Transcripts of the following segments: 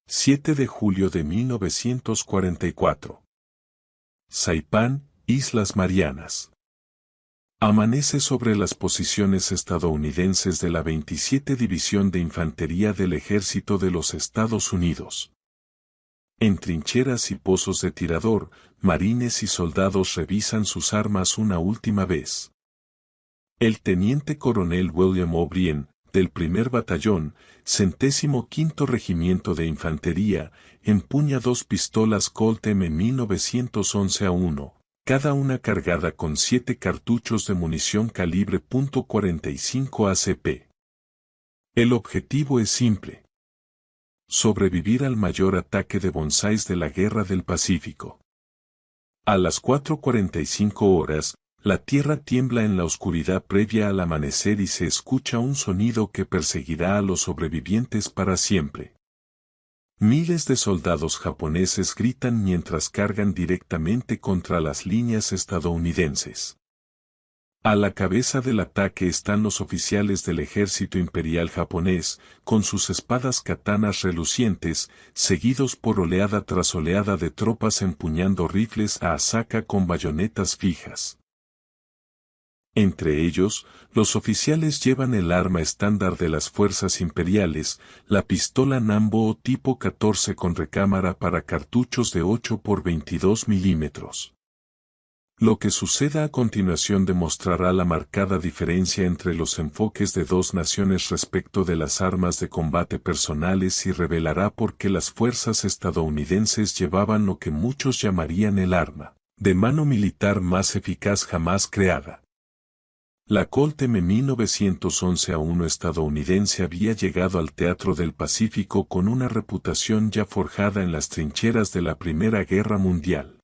7 de julio de 1944. Saipán, Islas Marianas. Amanece sobre las posiciones estadounidenses de la 27 División de Infantería del Ejército de los Estados Unidos. En trincheras y pozos de tirador, marines y soldados revisan sus armas una última vez. El teniente coronel William O'Brien, del primer batallón, 105º Regimiento de Infantería, empuña 2 pistolas Colt M1911A1, cada una cargada con 7 cartuchos de munición calibre .45 ACP. El objetivo es simple: sobrevivir al mayor ataque de bonsáis de la Guerra del Pacífico. A las 4:45 horas, la tierra tiembla en la oscuridad previa al amanecer y se escucha un sonido que perseguirá a los sobrevivientes para siempre. Miles de soldados japoneses gritan mientras cargan directamente contra las líneas estadounidenses. A la cabeza del ataque están los oficiales del ejército imperial japonés, con sus espadas katanas relucientes, seguidos por oleada tras oleada de tropas empuñando rifles a Asaka con bayonetas fijas. Entre ellos, los oficiales llevan el arma estándar de las fuerzas imperiales, la pistola Nambo tipo 14 con recámara para cartuchos de 8 por 22 milímetros. Lo que suceda a continuación demostrará la marcada diferencia entre los enfoques de dos naciones respecto de las armas de combate personales y revelará por qué las fuerzas estadounidenses llevaban lo que muchos llamarían el arma de mano militar más eficaz jamás creada. La Colt M1911A1 estadounidense había llegado al Teatro del Pacífico con una reputación ya forjada en las trincheras de la Primera Guerra Mundial.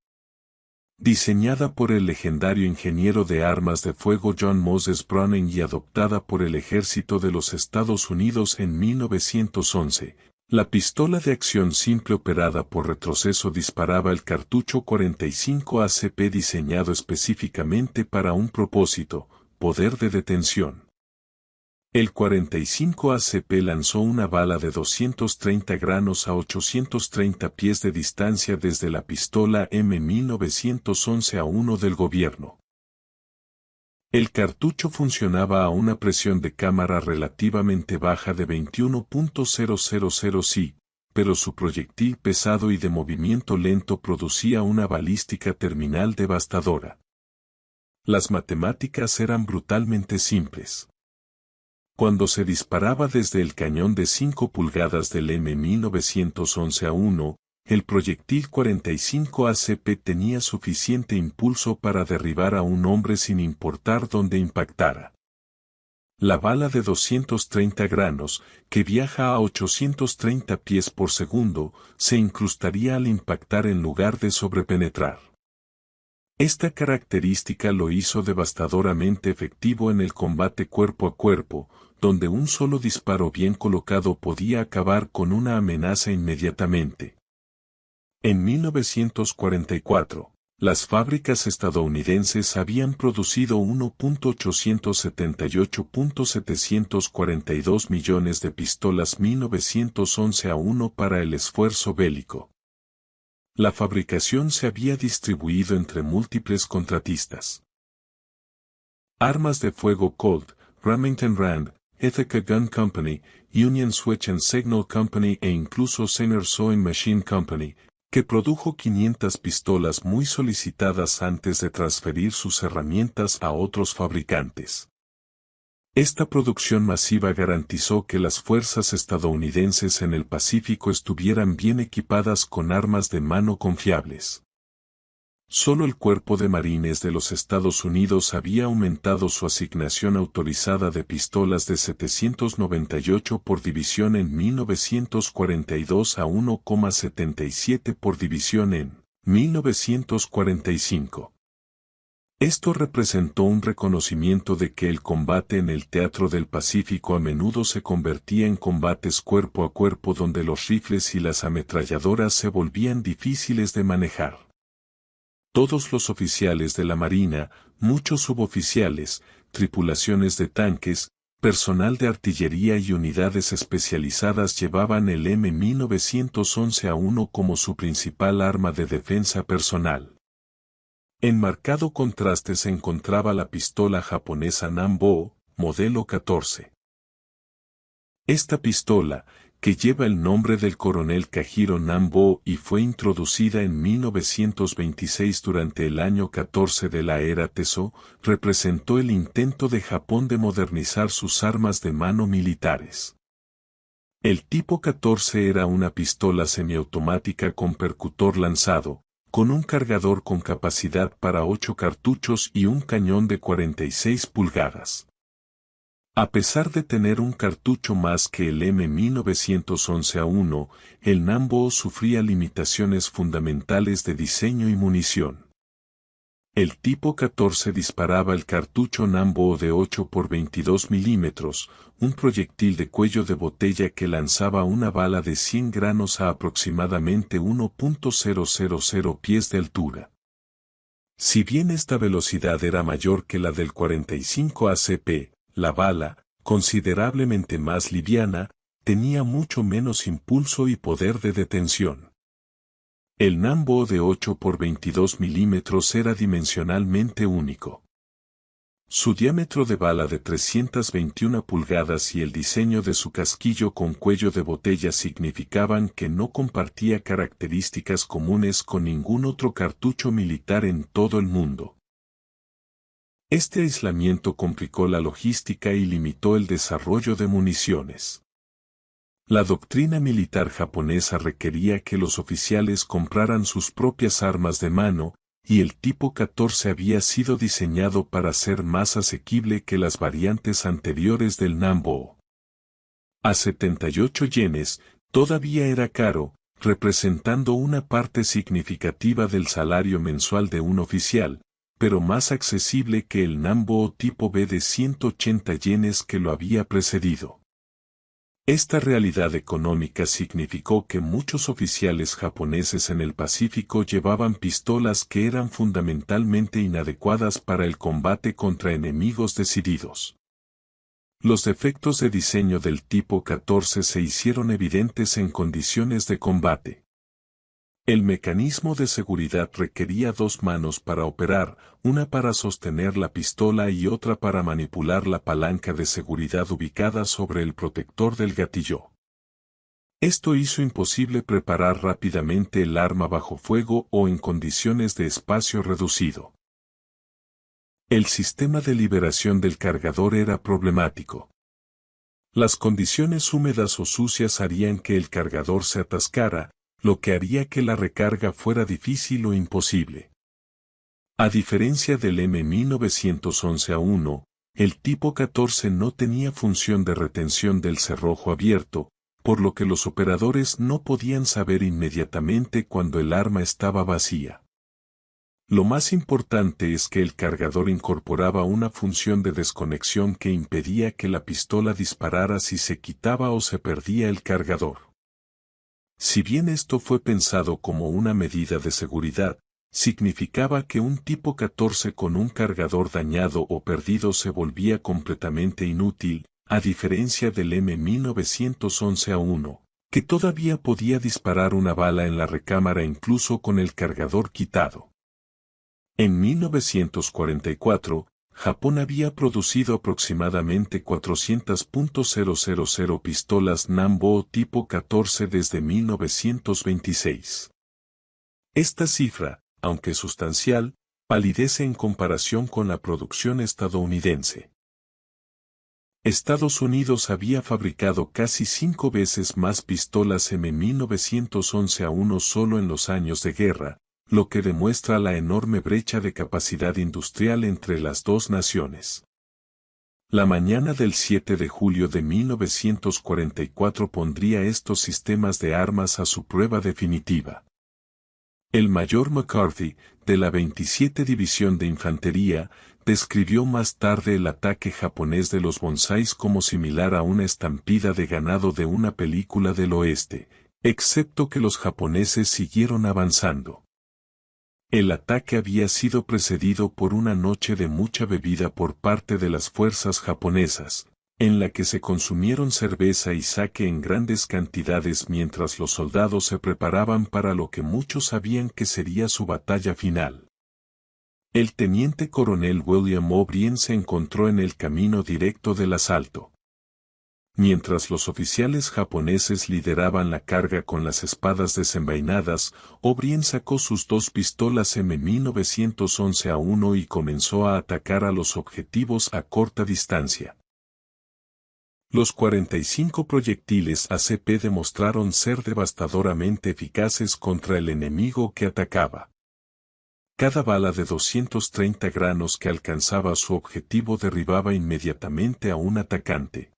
Diseñada por el legendario ingeniero de armas de fuego John Moses Browning y adoptada por el ejército de los Estados Unidos en 1911, la pistola de acción simple operada por retroceso disparaba el cartucho 45 ACP diseñado específicamente para un propósito: poder de detención. El 45 ACP lanzó una bala de 230 granos a 830 pies de distancia desde la pistola M1911A1 del gobierno. El cartucho funcionaba a una presión de cámara relativamente baja de 21.000 psi, pero su proyectil pesado y de movimiento lento producía una balística terminal devastadora. Las matemáticas eran brutalmente simples. Cuando se disparaba desde el cañón de 5 pulgadas del M1911A1, el proyectil 45 ACP tenía suficiente impulso para derribar a un hombre sin importar dónde impactara. La bala de 230 granos, que viaja a 830 pies por segundo, se incrustaría al impactar en lugar de sobrepenetrar. Esta característica lo hizo devastadoramente efectivo en el combate cuerpo a cuerpo, donde un solo disparo bien colocado podía acabar con una amenaza inmediatamente. En 1944, las fábricas estadounidenses habían producido 1.878.742 millones de pistolas 1911A1 para el esfuerzo bélico. La fabricación se había distribuido entre múltiples contratistas. Armas de fuego Colt, Remington Rand, Ithaca Gun Company, Union Switch and Signal Company e incluso Sainer Sewing Machine Company, que produjo 500 pistolas muy solicitadas antes de transferir sus herramientas a otros fabricantes. Esta producción masiva garantizó que las fuerzas estadounidenses en el Pacífico estuvieran bien equipadas con armas de mano confiables. Solo el Cuerpo de Marines de los Estados Unidos había aumentado su asignación autorizada de pistolas de 798 por división en 1942 a 1,77 por división en 1945. Esto representó un reconocimiento de que el combate en el Teatro del Pacífico a menudo se convertía en combates cuerpo a cuerpo donde los rifles y las ametralladoras se volvían difíciles de manejar. Todos los oficiales de la Marina, muchos suboficiales, tripulaciones de tanques, Personal de artillería y unidades especializadas llevaban el M1911A1 como su principal arma de defensa personal. En marcado contraste se encontraba la pistola japonesa Nambo, modelo 14. Esta pistola, que lleva el nombre del coronel Kajiro Nambo y fue introducida en 1926 durante el año 14 de la era Teso, representó el intento de Japón de modernizar sus armas de mano militares. El tipo 14 era una pistola semiautomática con percutor lanzado, con un cargador con capacidad para 8 cartuchos y un cañón de 46 pulgadas. A pesar de tener un cartucho más que el M1911A1, el Nambo sufría limitaciones fundamentales de diseño y munición. El tipo 14 disparaba el cartucho Nambo de 8 por 22 milímetros, un proyectil de cuello de botella que lanzaba una bala de 100 granos a aproximadamente 1.000 pies de altura. Si bien esta velocidad era mayor que la del 45 ACP, la bala, considerablemente más liviana, tenía mucho menos impulso y poder de detención. El Nambo de 8 por 22 milímetros era dimensionalmente único. Su diámetro de bala de 321 pulgadas y el diseño de su casquillo con cuello de botella significaban que no compartía características comunes con ningún otro cartucho militar en todo el mundo. Este aislamiento complicó la logística y limitó el desarrollo de municiones. La doctrina militar japonesa requería que los oficiales compraran sus propias armas de mano, y el tipo 14 había sido diseñado para ser más asequible que las variantes anteriores del Nambo. A 78 yenes, todavía era caro, representando una parte significativa del salario mensual de un oficial, pero más accesible que el Nambo tipo B de 180 yenes que lo había precedido. Esta realidad económica significó que muchos oficiales japoneses en el Pacífico llevaban pistolas que eran fundamentalmente inadecuadas para el combate contra enemigos decididos. Los defectos de diseño del tipo 14 se hicieron evidentes en condiciones de combate. El mecanismo de seguridad requería 2 manos para operar, una para sostener la pistola y otra para manipular la palanca de seguridad ubicada sobre el protector del gatillo. Esto hizo imposible preparar rápidamente el arma bajo fuego o en condiciones de espacio reducido. El sistema de liberación del cargador era problemático. Las condiciones húmedas o sucias harían que el cargador se atascara, lo que haría que la recarga fuera difícil o imposible. A diferencia del M1911A1, el tipo 14 no tenía función de retención del cerrojo abierto, por lo que los operadores no podían saber inmediatamente cuando el arma estaba vacía. Lo más importante es que el cargador incorporaba una función de desconexión que impedía que la pistola disparara si se quitaba o se perdía el cargador. Si bien esto fue pensado como una medida de seguridad, significaba que un tipo 14 con un cargador dañado o perdido se volvía completamente inútil, a diferencia del M1911A1, que todavía podía disparar una bala en la recámara incluso con el cargador quitado. En 1944, Japón había producido aproximadamente 400.000 pistolas Nambo tipo 14 desde 1926. Esta cifra, aunque sustancial, palidece en comparación con la producción estadounidense. Estados Unidos había fabricado casi 5 veces más pistolas M1911A1 solo en los años de guerra, lo que demuestra la enorme brecha de capacidad industrial entre las dos naciones. La mañana del 7 de julio de 1944 pondría estos sistemas de armas a su prueba definitiva. El mayor McCarthy, de la 27 División de Infantería, describió más tarde el ataque japonés de los bonsáis como similar a una estampida de ganado de una película del oeste, excepto que los japoneses siguieron avanzando. El ataque había sido precedido por una noche de mucha bebida por parte de las fuerzas japonesas, en la que se consumieron cerveza y sake en grandes cantidades mientras los soldados se preparaban para lo que muchos sabían que sería su batalla final. El teniente coronel William O'Brien se encontró en el camino directo del asalto. Mientras los oficiales japoneses lideraban la carga con las espadas desenvainadas, O'Brien sacó sus 2 pistolas M1911A1 y comenzó a atacar a los objetivos a corta distancia. Los 45 proyectiles ACP demostraron ser devastadoramente eficaces contra el enemigo que atacaba. Cada bala de 230 granos que alcanzaba su objetivo derribaba inmediatamente a un atacante.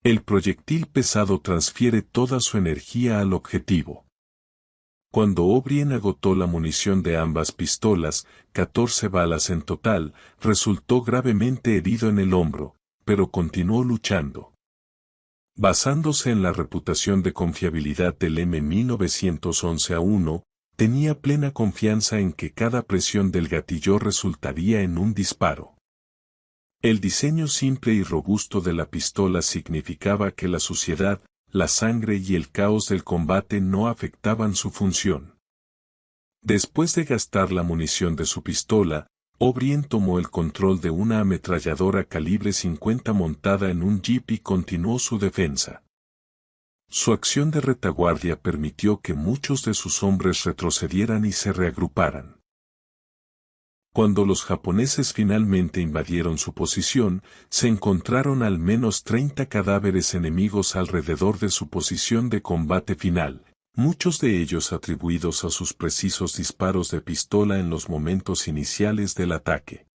El proyectil pesado transfiere toda su energía al objetivo. Cuando O'Brien agotó la munición de ambas pistolas, 14 balas en total, resultó gravemente herido en el hombro, pero continuó luchando. Basándose en la reputación de confiabilidad del M1911A1, tenía plena confianza en que cada presión del gatillo resultaría en un disparo. El diseño simple y robusto de la pistola significaba que la suciedad, la sangre y el caos del combate no afectaban su función. Después de gastar la munición de su pistola, O'Brien tomó el control de una ametralladora calibre 50 montada en un jeep y continuó su defensa. Su acción de retaguardia permitió que muchos de sus hombres retrocedieran y se reagruparan. Cuando los japoneses finalmente invadieron su posición, se encontraron al menos 30 cadáveres enemigos alrededor de su posición de combate final, muchos de ellos atribuidos a sus precisos disparos de pistola en los momentos iniciales del ataque.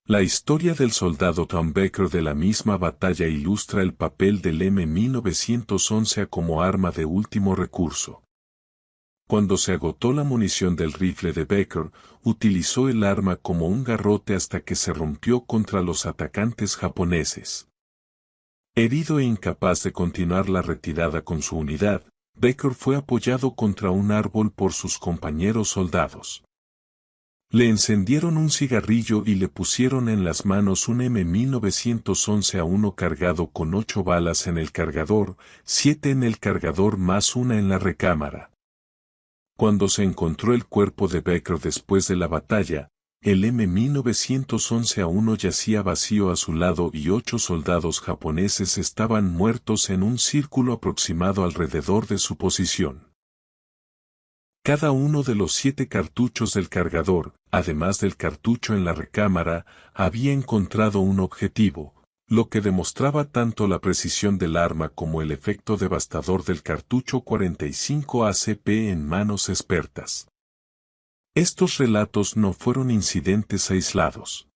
La historia del soldado Tom Baker de la misma batalla ilustra el papel del M1911A como arma de último recurso. Cuando se agotó la munición del rifle de Baker, utilizó el arma como un garrote hasta que se rompió contra los atacantes japoneses. Herido e incapaz de continuar la retirada con su unidad, Baker fue apoyado contra un árbol por sus compañeros soldados. Le encendieron un cigarrillo y le pusieron en las manos un M1911A1 cargado con 8 balas en el cargador, 7 en el cargador más una en la recámara. Cuando se encontró el cuerpo de Baker después de la batalla, el M1911A1 yacía vacío a su lado y 8 soldados japoneses estaban muertos en un círculo aproximado alrededor de su posición. Cada uno de los 7 cartuchos del cargador, además del cartucho en la recámara, había encontrado un objetivo, lo que demostraba tanto la precisión del arma como el efecto devastador del cartucho 45 ACP en manos expertas. Estos relatos no fueron incidentes aislados.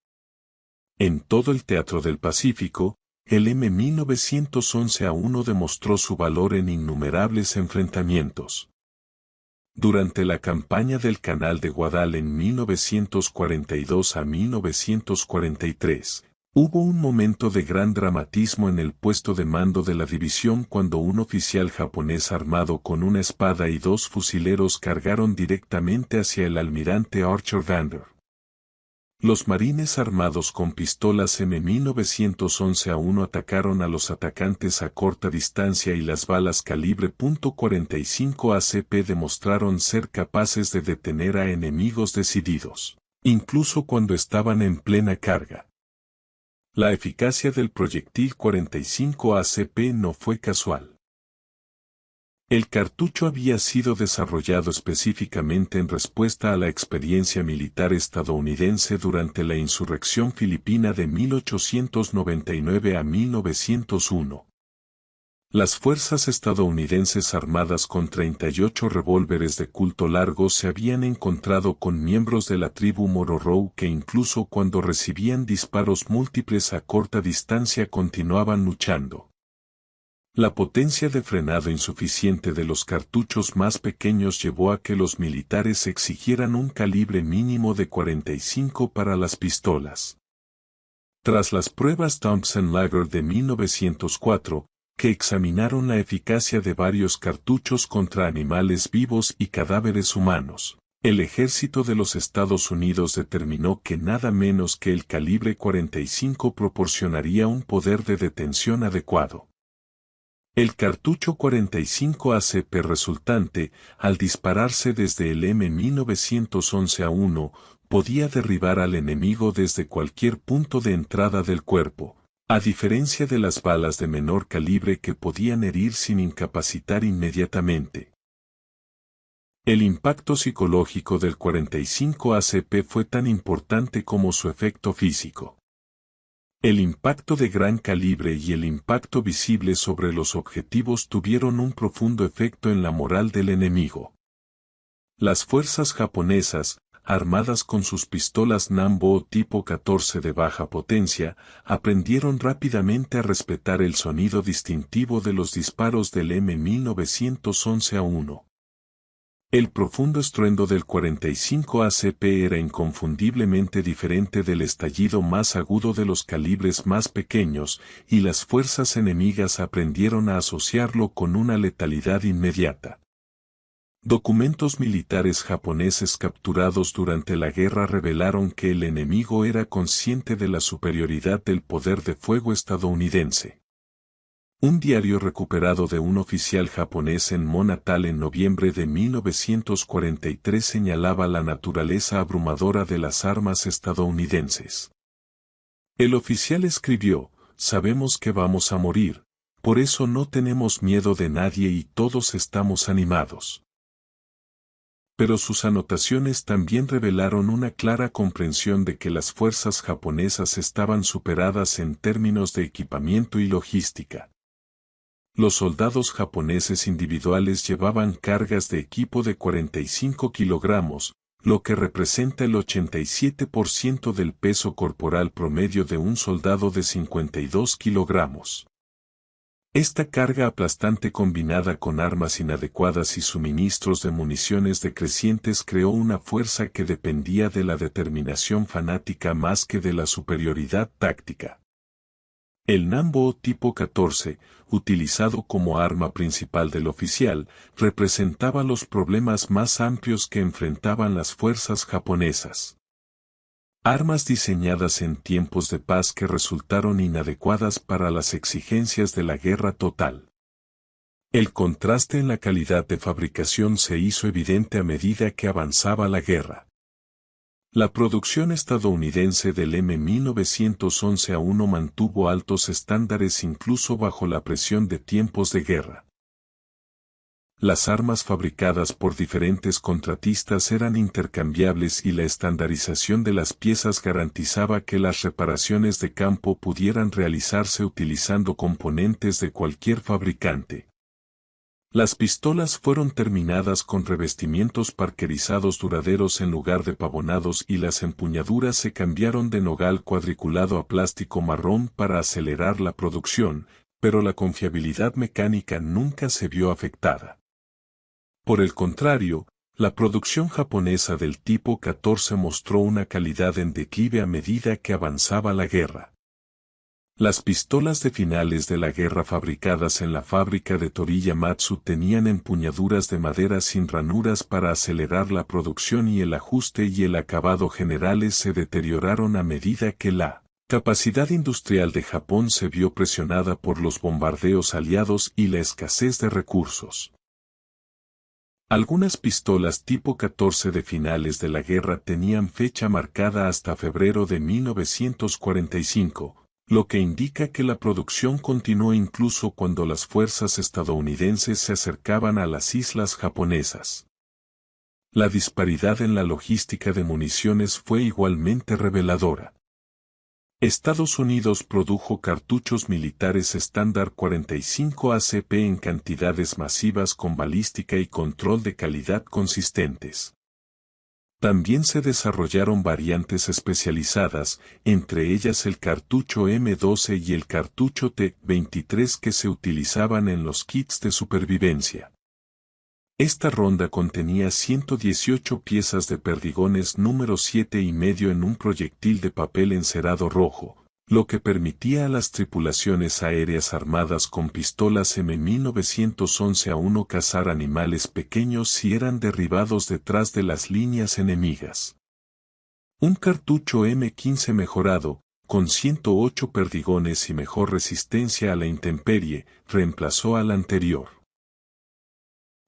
En todo el teatro del Pacífico, el M1911A1 demostró su valor en innumerables enfrentamientos. Durante la campaña del Canal de Guadal en 1942 a 1943, hubo un momento de gran dramatismo en el puesto de mando de la división cuando un oficial japonés armado con una espada y 2 fusileros cargaron directamente hacia el almirante Archer Vander. Los marines armados con pistolas M1911A1 atacaron a los atacantes a corta distancia y las balas calibre .45 ACP demostraron ser capaces de detener a enemigos decididos, incluso cuando estaban en plena carga. La eficacia del proyectil 45 ACP no fue casual. El cartucho había sido desarrollado específicamente en respuesta a la experiencia militar estadounidense durante la insurrección filipina de 1899 a 1901. Las fuerzas estadounidenses armadas con 38 revólveres de culto largo se habían encontrado con miembros de la tribu Mororow que incluso cuando recibían disparos múltiples a corta distancia continuaban luchando. La potencia de frenado insuficiente de los cartuchos más pequeños llevó a que los militares exigieran un calibre mínimo de 45 para las pistolas. Tras las pruebas Thompson-Lager de 1904, que examinaron la eficacia de varios cartuchos contra animales vivos y cadáveres humanos, El ejército de los Estados Unidos determinó que nada menos que el calibre 45 proporcionaría un poder de detención adecuado. El cartucho 45 ACP resultante, al dispararse desde el M1911A1, podía derribar al enemigo desde cualquier punto de entrada del cuerpo, a diferencia de las balas de menor calibre que podían herir sin incapacitar inmediatamente. El impacto psicológico del 45 ACP fue tan importante como su efecto físico. El impacto de gran calibre y el impacto visible sobre los objetivos tuvieron un profundo efecto en la moral del enemigo. Las fuerzas japonesas, armadas con sus pistolas Nambo tipo 14 de baja potencia, aprendieron rápidamente a respetar el sonido distintivo de los disparos del M1911A1. El profundo estruendo del 45 ACP era inconfundiblemente diferente del estallido más agudo de los calibres más pequeños, y las fuerzas enemigas aprendieron a asociarlo con una letalidad inmediata. Documentos militares japoneses capturados durante la guerra revelaron que el enemigo era consciente de la superioridad del poder de fuego estadounidense. Un diario recuperado de un oficial japonés en Monatal en noviembre de 1943 señalaba la naturaleza abrumadora de las armas estadounidenses. El oficial escribió: "Sabemos que vamos a morir, por eso no tenemos miedo de nadie y todos estamos animados". Pero sus anotaciones también revelaron una clara comprensión de que las fuerzas japonesas estaban superadas en términos de equipamiento y logística. Los soldados japoneses individuales llevaban cargas de equipo de 45 kilogramos, lo que representa el 87% del peso corporal promedio de un soldado de 52 kilogramos. Esta carga aplastante combinada con armas inadecuadas y suministros de municiones decrecientes creó una fuerza que dependía de la determinación fanática más que de la superioridad táctica. El Nambo tipo 14, utilizado como arma principal del oficial, representaba los problemas más amplios que enfrentaban las fuerzas japonesas. Armas diseñadas en tiempos de paz que resultaron inadecuadas para las exigencias de la guerra total. El contraste en la calidad de fabricación se hizo evidente a medida que avanzaba la guerra. La producción estadounidense del M1911A1 mantuvo altos estándares incluso bajo la presión de tiempos de guerra. Las armas fabricadas por diferentes contratistas eran intercambiables y la estandarización de las piezas garantizaba que las reparaciones de campo pudieran realizarse utilizando componentes de cualquier fabricante. Las pistolas fueron terminadas con revestimientos parkerizados duraderos en lugar de pavonados y las empuñaduras se cambiaron de nogal cuadriculado a plástico marrón para acelerar la producción, pero la confiabilidad mecánica nunca se vio afectada. Por el contrario, la producción japonesa del tipo 14 mostró una calidad en declive a medida que avanzaba la guerra. Las pistolas de finales de la guerra fabricadas en la fábrica de Toriyamatsu tenían empuñaduras de madera sin ranuras para acelerar la producción y el ajuste y el acabado generales se deterioraron a medida que la capacidad industrial de Japón se vio presionada por los bombardeos aliados y la escasez de recursos. Algunas pistolas tipo 14 de finales de la guerra tenían fecha marcada hasta febrero de 1945. Lo que indica que la producción continuó incluso cuando las fuerzas estadounidenses se acercaban a las islas japonesas. La disparidad en la logística de municiones fue igualmente reveladora. Estados Unidos produjo cartuchos militares estándar 45 ACP en cantidades masivas con balística y control de calidad consistentes. También se desarrollaron variantes especializadas, entre ellas el cartucho M12 y el cartucho T-23 que se utilizaban en los kits de supervivencia. Esta ronda contenía 118 piezas de perdigones número 7,5 en un proyectil de papel encerado rojo, lo que permitía a las tripulaciones aéreas armadas con pistolas M1911A1 cazar animales pequeños si eran derribados detrás de las líneas enemigas. Un cartucho M15 mejorado, con 108 perdigones y mejor resistencia a la intemperie, reemplazó al anterior.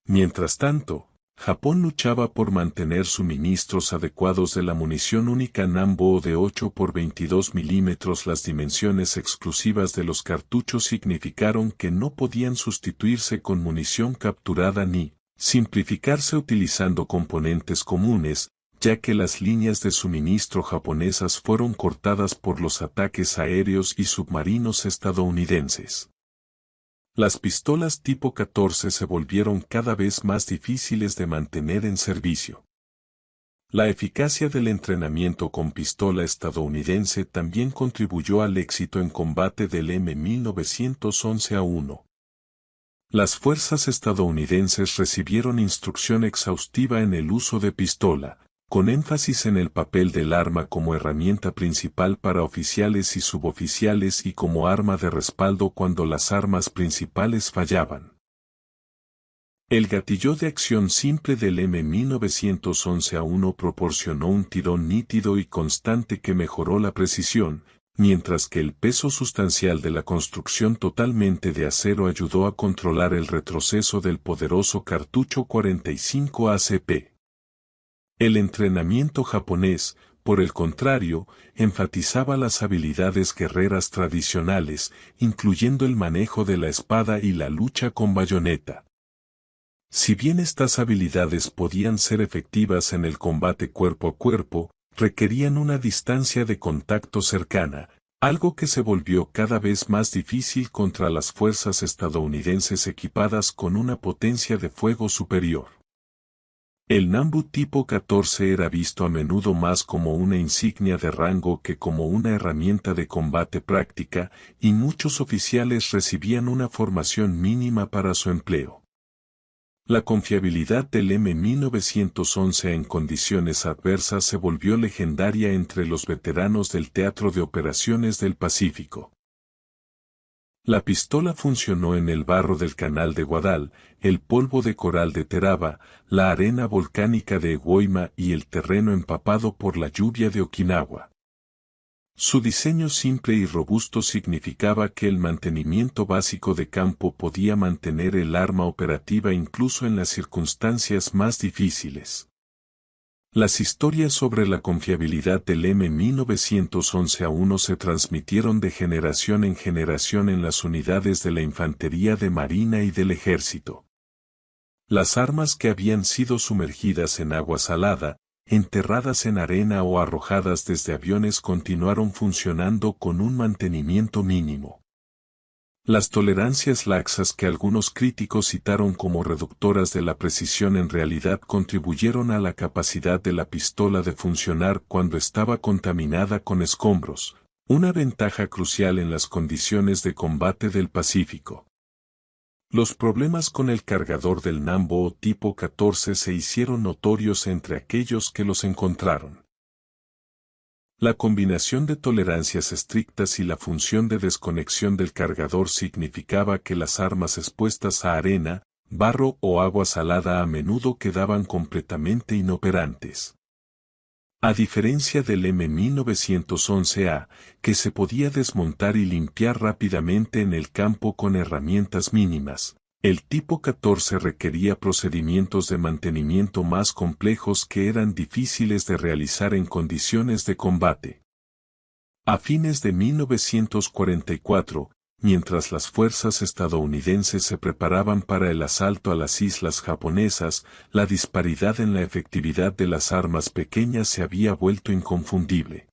Mientras tanto, Japón luchaba por mantener suministros adecuados de la munición única Nambo de 8 por 22 milímetros. Las dimensiones exclusivas de los cartuchos significaron que no podían sustituirse con munición capturada ni simplificarse utilizando componentes comunes, ya que las líneas de suministro japonesas fueron cortadas por los ataques aéreos y submarinos estadounidenses. Las pistolas tipo 14 se volvieron cada vez más difíciles de mantener en servicio. La eficacia del entrenamiento con pistola estadounidense también contribuyó al éxito en combate del M1911A1. Las fuerzas estadounidenses recibieron instrucción exhaustiva en el uso de pistola, con énfasis en el papel del arma como herramienta principal para oficiales y suboficiales y como arma de respaldo cuando las armas principales fallaban. El gatillo de acción simple del M1911A1 proporcionó un tirón nítido y constante que mejoró la precisión, mientras que el peso sustancial de la construcción totalmente de acero ayudó a controlar el retroceso del poderoso cartucho 45 ACP. El entrenamiento japonés, por el contrario, enfatizaba las habilidades guerreras tradicionales, incluyendo el manejo de la espada y la lucha con bayoneta. Si bien estas habilidades podían ser efectivas en el combate cuerpo a cuerpo, requerían una distancia de contacto cercana, algo que se volvió cada vez más difícil contra las fuerzas estadounidenses equipadas con una potencia de fuego superior. El Nambu tipo 14 era visto a menudo más como una insignia de rango que como una herramienta de combate práctica, y muchos oficiales recibían una formación mínima para su empleo. La confiabilidad del M1911 en condiciones adversas se volvió legendaria entre los veteranos del Teatro de Operaciones del Pacífico. La pistola funcionó en el barro del Canal de Guadal, el polvo de coral de Teraba, la arena volcánica de Eguoima y el terreno empapado por la lluvia de Okinawa. Su diseño simple y robusto significaba que el mantenimiento básico de campo podía mantener el arma operativa incluso en las circunstancias más difíciles. Las historias sobre la confiabilidad del M1911A1 se transmitieron de generación en generación en las unidades de la infantería de marina y del ejército. Las armas que habían sido sumergidas en agua salada, enterradas en arena o arrojadas desde aviones continuaron funcionando con un mantenimiento mínimo. Las tolerancias laxas que algunos críticos citaron como reductoras de la precisión en realidad contribuyeron a la capacidad de la pistola de funcionar cuando estaba contaminada con escombros, una ventaja crucial en las condiciones de combate del Pacífico. Los problemas con el cargador del Nambo tipo 14 se hicieron notorios entre aquellos que los encontraron. La combinación de tolerancias estrictas y la función de desconexión del cargador significaba que las armas expuestas a arena, barro o agua salada a menudo quedaban completamente inoperantes. A diferencia del M1911A, que se podía desmontar y limpiar rápidamente en el campo con herramientas mínimas, el tipo 14 requería procedimientos de mantenimiento más complejos que eran difíciles de realizar en condiciones de combate. A fines de 1944, mientras las fuerzas estadounidenses se preparaban para el asalto a las islas japonesas, la disparidad en la efectividad de las armas pequeñas se había vuelto inconfundible.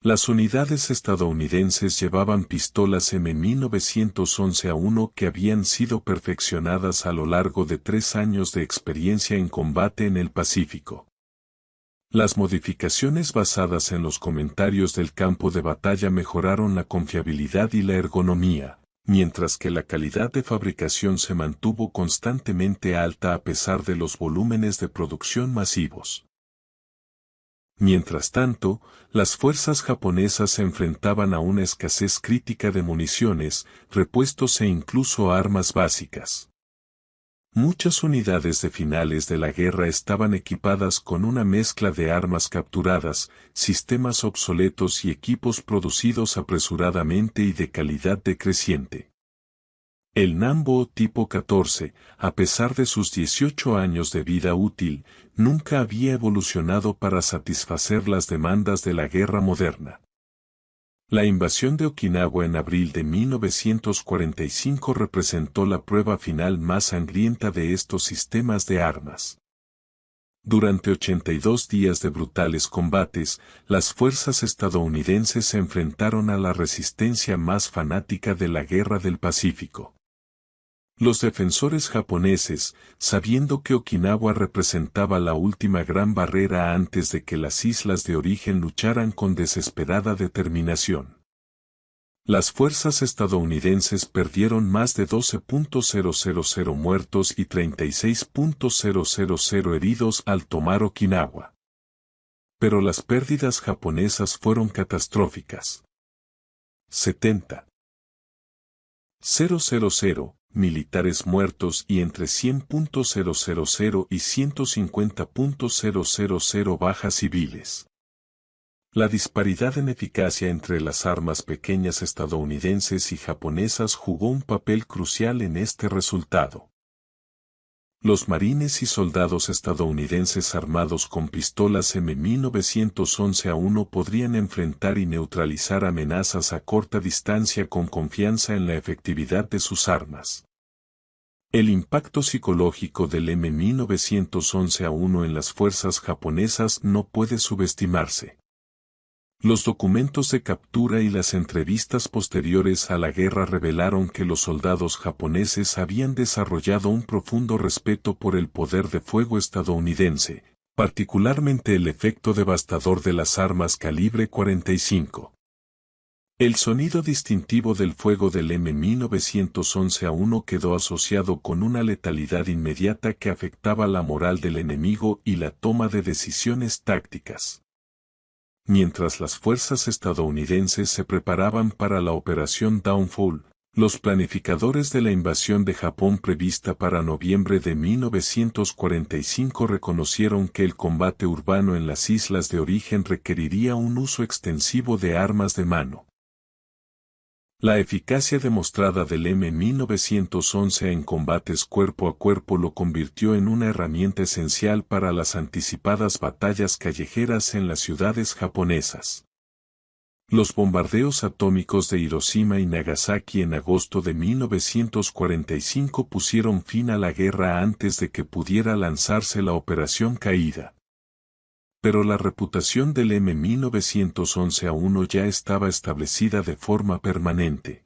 Las unidades estadounidenses llevaban pistolas M1911A1 que habían sido perfeccionadas a lo largo de 3 años de experiencia en combate en el Pacífico. Las modificaciones basadas en los comentarios del campo de batalla mejoraron la confiabilidad y la ergonomía, mientras que la calidad de fabricación se mantuvo constantemente alta a pesar de los volúmenes de producción masivos. Mientras tanto, las fuerzas japonesas se enfrentaban a una escasez crítica de municiones, repuestos e incluso armas básicas. Muchas unidades de finales de la guerra estaban equipadas con una mezcla de armas capturadas, sistemas obsoletos y equipos producidos apresuradamente y de calidad decreciente. El Nambo tipo 14, a pesar de sus 18 años de vida útil, nunca había evolucionado para satisfacer las demandas de la guerra moderna. La invasión de Okinawa en abril de 1945 representó la prueba final más sangrienta de estos sistemas de armas. Durante 82 días de brutales combates, las fuerzas estadounidenses se enfrentaron a la resistencia más fanática de la Guerra del Pacífico. Los defensores japoneses, sabiendo que Okinawa representaba la última gran barrera antes de que las islas de origen lucharan con desesperada determinación. Las fuerzas estadounidenses perdieron más de 12.000 muertos y 36.000 heridos al tomar Okinawa. Pero las pérdidas japonesas fueron catastróficas. 70.000 militares muertos y entre 100.000 y 150.000 bajas civiles. La disparidad en eficacia entre las armas pequeñas estadounidenses y japonesas jugó un papel crucial en este resultado. Los marines y soldados estadounidenses armados con pistolas M1911A1 podrían enfrentar y neutralizar amenazas a corta distancia con confianza en la efectividad de sus armas. El impacto psicológico del M1911A1 en las fuerzas japonesas no puede subestimarse. Los documentos de captura y las entrevistas posteriores a la guerra revelaron que los soldados japoneses habían desarrollado un profundo respeto por el poder de fuego estadounidense, particularmente el efecto devastador de las armas calibre 45. El sonido distintivo del fuego del M1911A1 quedó asociado con una letalidad inmediata que afectaba la moral del enemigo y la toma de decisiones tácticas. Mientras las fuerzas estadounidenses se preparaban para la Operación Downfall, los planificadores de la invasión de Japón prevista para noviembre de 1945 reconocieron que el combate urbano en las islas de origen requeriría un uso extensivo de armas de mano. La eficacia demostrada del M1911 en combates cuerpo a cuerpo lo convirtió en una herramienta esencial para las anticipadas batallas callejeras en las ciudades japonesas. Los bombardeos atómicos de Hiroshima y Nagasaki en agosto de 1945 pusieron fin a la guerra antes de que pudiera lanzarse la Operación Caída. Pero la reputación del M1911A1 ya estaba establecida de forma permanente.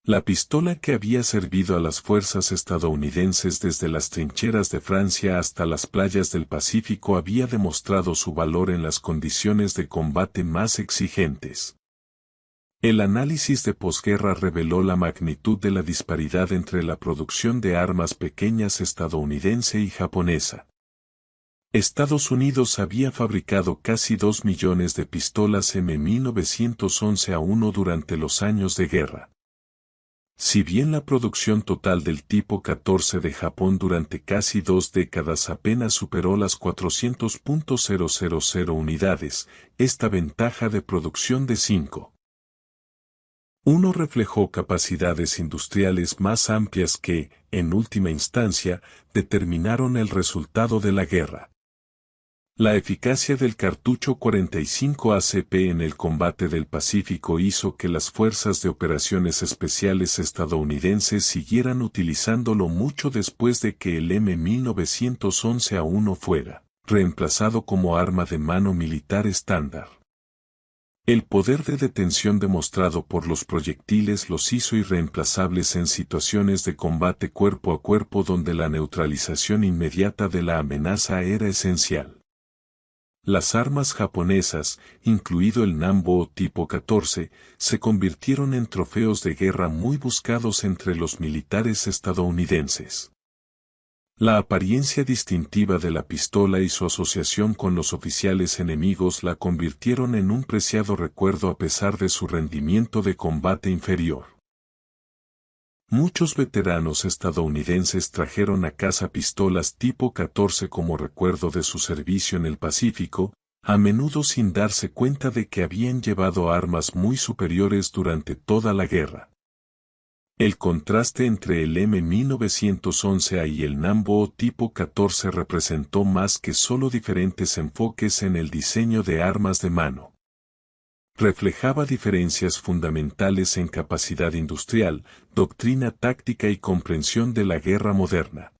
La pistola que había servido a las fuerzas estadounidenses desde las trincheras de Francia hasta las playas del Pacífico había demostrado su valor en las condiciones de combate más exigentes. El análisis de posguerra reveló la magnitud de la disparidad entre la producción de armas pequeñas estadounidense y japonesa. Estados Unidos había fabricado casi 2 millones de pistolas M1911A1 durante los años de guerra. Si bien la producción total del tipo 14 de Japón durante casi 2 décadas apenas superó las 400.000 unidades, esta ventaja de producción de 5.1 reflejó capacidades industriales más amplias que, en última instancia, determinaron el resultado de la guerra. La eficacia del cartucho 45 ACP en el combate del Pacífico hizo que las fuerzas de operaciones especiales estadounidenses siguieran utilizándolo mucho después de que el M1911A1 fuera reemplazado como arma de mano militar estándar. El poder de detención demostrado por los proyectiles los hizo irreemplazables en situaciones de combate cuerpo a cuerpo donde la neutralización inmediata de la amenaza era esencial. Las armas japonesas, incluido el Nambo tipo 14, se convirtieron en trofeos de guerra muy buscados entre los militares estadounidenses. La apariencia distintiva de la pistola y su asociación con los oficiales enemigos la convirtieron en un preciado recuerdo a pesar de su rendimiento de combate inferior. Muchos veteranos estadounidenses trajeron a casa pistolas tipo 14 como recuerdo de su servicio en el Pacífico, a menudo sin darse cuenta de que habían llevado armas muy superiores durante toda la guerra. El contraste entre el M1911A y el Nambo tipo 14 representó más que solo diferentes enfoques en el diseño de armas de mano. Reflejaba diferencias fundamentales en capacidad industrial, doctrina táctica y comprensión de la guerra moderna.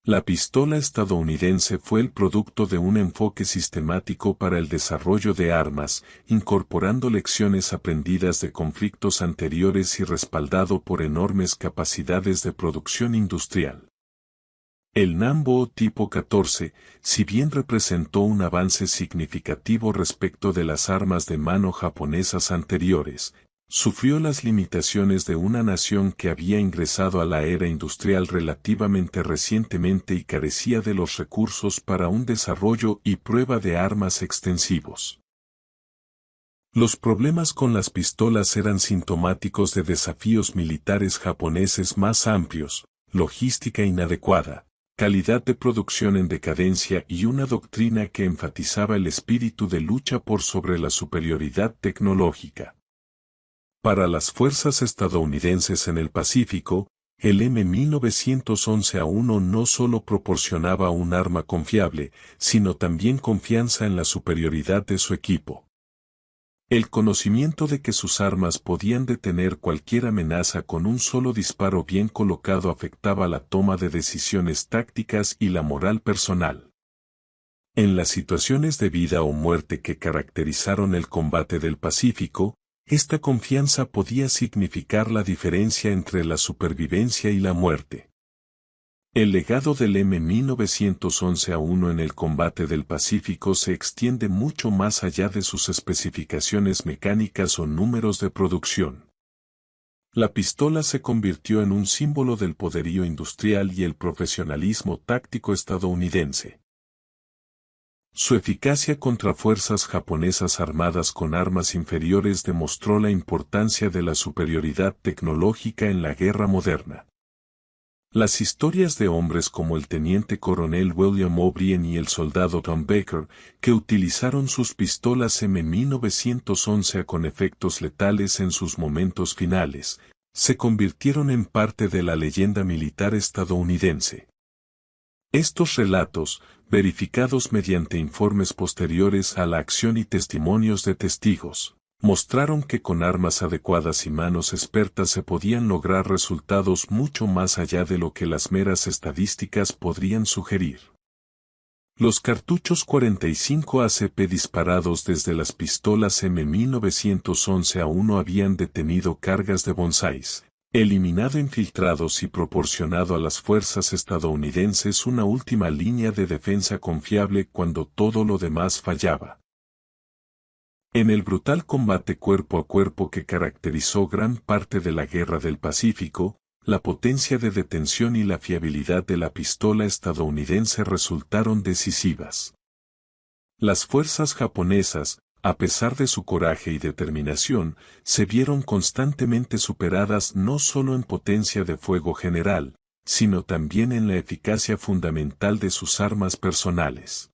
La pistola estadounidense fue el producto de un enfoque sistemático para el desarrollo de armas, incorporando lecciones aprendidas de conflictos anteriores y respaldado por enormes capacidades de producción industrial. El Nambo tipo 14, si bien representó un avance significativo respecto de las armas de mano japonesas anteriores, sufrió las limitaciones de una nación que había ingresado a la era industrial relativamente recientemente y carecía de los recursos para un desarrollo y prueba de armas extensivos. Los problemas con las pistolas eran sintomáticos de desafíos militares japoneses más amplios, logística inadecuada, calidad de producción en decadencia y una doctrina que enfatizaba el espíritu de lucha por sobre la superioridad tecnológica. Para las fuerzas estadounidenses en el Pacífico, el M1911A1 no solo proporcionaba un arma confiable, sino también confianza en la superioridad de su equipo. El conocimiento de que sus armas podían detener cualquier amenaza con un solo disparo bien colocado afectaba la toma de decisiones tácticas y la moral personal. En las situaciones de vida o muerte que caracterizaron el combate del Pacífico, esta confianza podía significar la diferencia entre la supervivencia y la muerte. El legado del M1911A1 en el combate del Pacífico se extiende mucho más allá de sus especificaciones mecánicas o números de producción. La pistola se convirtió en un símbolo del poderío industrial y el profesionalismo táctico estadounidense. Su eficacia contra fuerzas japonesas armadas con armas inferiores demostró la importancia de la superioridad tecnológica en la guerra moderna. Las historias de hombres como el teniente coronel William O'Brien y el soldado Tom Baker, que utilizaron sus pistolas M1911 con efectos letales en sus momentos finales, se convirtieron en parte de la leyenda militar estadounidense. Estos relatos, verificados mediante informes posteriores a la acción y testimonios de testigos, mostraron que con armas adecuadas y manos expertas se podían lograr resultados mucho más allá de lo que las meras estadísticas podrían sugerir. Los cartuchos 45 ACP disparados desde las pistolas M1911A1 habían detenido cargas de bonsáis, eliminado infiltrados y proporcionado a las fuerzas estadounidenses una última línea de defensa confiable cuando todo lo demás fallaba. En el brutal combate cuerpo a cuerpo que caracterizó gran parte de la Guerra del Pacífico, la potencia de detención y la fiabilidad de la pistola estadounidense resultaron decisivas. Las fuerzas japonesas, a pesar de su coraje y determinación, se vieron constantemente superadas no solo en potencia de fuego general, sino también en la eficacia fundamental de sus armas personales.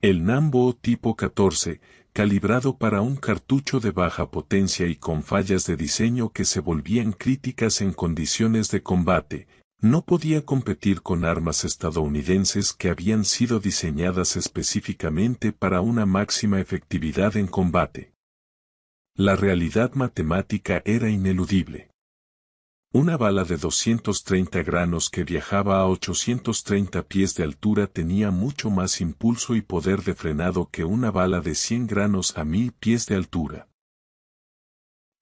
El Nambo tipo 14, calibrado para un cartucho de baja potencia y con fallas de diseño que se volvían críticas en condiciones de combate, no podía competir con armas estadounidenses que habían sido diseñadas específicamente para una máxima efectividad en combate. La realidad matemática era ineludible. Una bala de 230 granos que viajaba a 830 pies de altura tenía mucho más impulso y poder de frenado que una bala de 100 granos a 1000 pies de altura.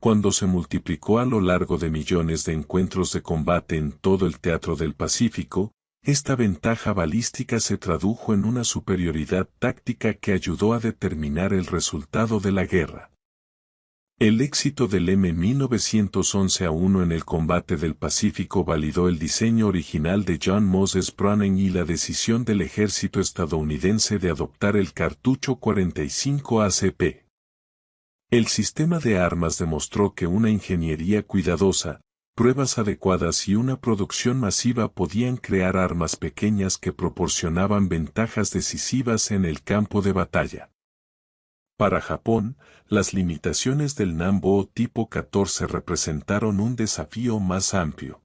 Cuando se multiplicó a lo largo de millones de encuentros de combate en todo el teatro del Pacífico, esta ventaja balística se tradujo en una superioridad táctica que ayudó a determinar el resultado de la guerra. El éxito del M1911A1 en el combate del Pacífico validó el diseño original de John Moses Browning y la decisión del ejército estadounidense de adoptar el cartucho 45 ACP. El sistema de armas demostró que una ingeniería cuidadosa, pruebas adecuadas y una producción masiva podían crear armas pequeñas que proporcionaban ventajas decisivas en el campo de batalla. Para Japón, las limitaciones del Nambo tipo 14 representaron un desafío más amplio.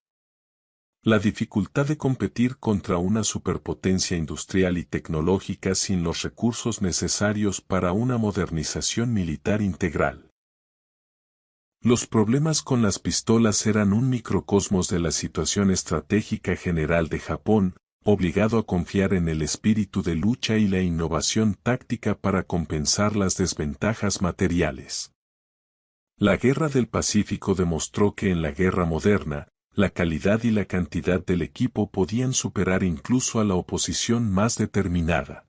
La dificultad de competir contra una superpotencia industrial y tecnológica sin los recursos necesarios para una modernización militar integral. Los problemas con las pistolas eran un microcosmos de la situación estratégica general de Japón, obligado a confiar en el espíritu de lucha y la innovación táctica para compensar las desventajas materiales. La Guerra del Pacífico demostró que en la guerra moderna, la calidad y la cantidad del equipo podían superar incluso a la oposición más determinada.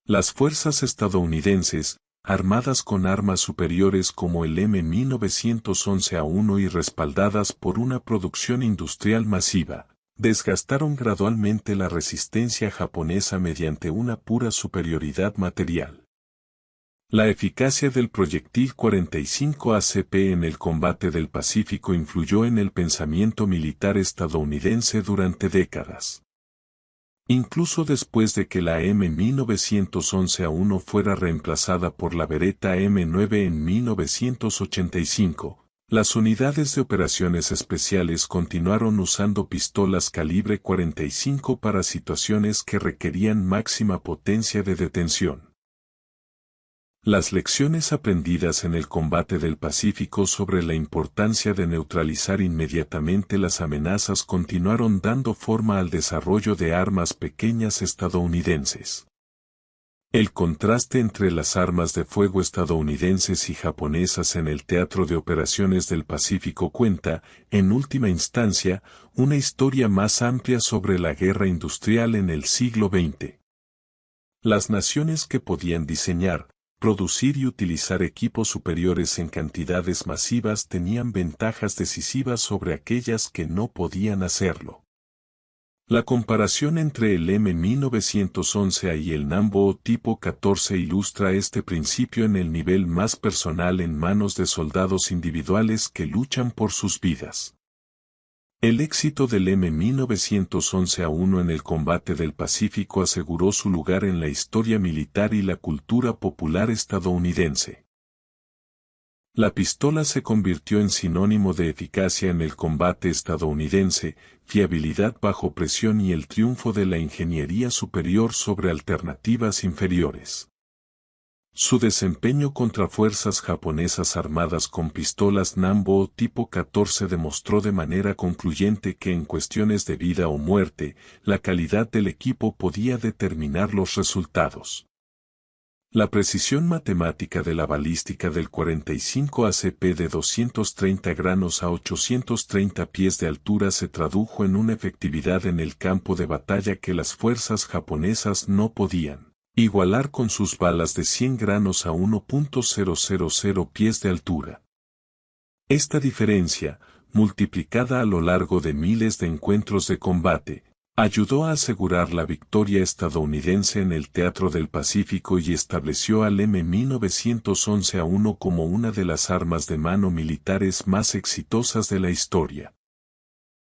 Las fuerzas estadounidenses, armadas con armas superiores como el M1911A1 y respaldadas por una producción industrial masiva, desgastaron gradualmente la resistencia japonesa mediante una pura superioridad material. La eficacia del proyectil 45 ACP en el combate del Pacífico influyó en el pensamiento militar estadounidense durante décadas. Incluso después de que la M1911A1 fuera reemplazada por la Beretta M9 en 1985, las unidades de operaciones especiales continuaron usando pistolas calibre 45 para situaciones que requerían máxima potencia de detención. Las lecciones aprendidas en el combate del Pacífico sobre la importancia de neutralizar inmediatamente las amenazas continuaron dando forma al desarrollo de armas pequeñas estadounidenses. El contraste entre las armas de fuego estadounidenses y japonesas en el teatro de operaciones del Pacífico cuenta, en última instancia, una historia más amplia sobre la guerra industrial en el siglo XX. Las naciones que podían diseñar, producir y utilizar equipos superiores en cantidades masivas tenían ventajas decisivas sobre aquellas que no podían hacerlo. La comparación entre el M1911A y el Nambo tipo 14 ilustra este principio en el nivel más personal en manos de soldados individuales que luchan por sus vidas. El éxito del M1911A1 en el combate del Pacífico aseguró su lugar en la historia militar y la cultura popular estadounidense. La pistola se convirtió en sinónimo de eficacia en el combate estadounidense, fiabilidad bajo presión y el triunfo de la ingeniería superior sobre alternativas inferiores. Su desempeño contra fuerzas japonesas armadas con pistolas Nambo tipo 14 demostró de manera concluyente que en cuestiones de vida o muerte, la calidad del equipo podía determinar los resultados. La precisión matemática de la balística del 45 ACP de 230 granos a 830 pies de altura se tradujo en una efectividad en el campo de batalla que las fuerzas japonesas no podían igualar con sus balas de 100 granos a 1.000 pies de altura. Esta diferencia, multiplicada a lo largo de miles de encuentros de combate, ayudó a asegurar la victoria estadounidense en el teatro del Pacífico y estableció al M1911A1 como una de las armas de mano militares más exitosas de la historia.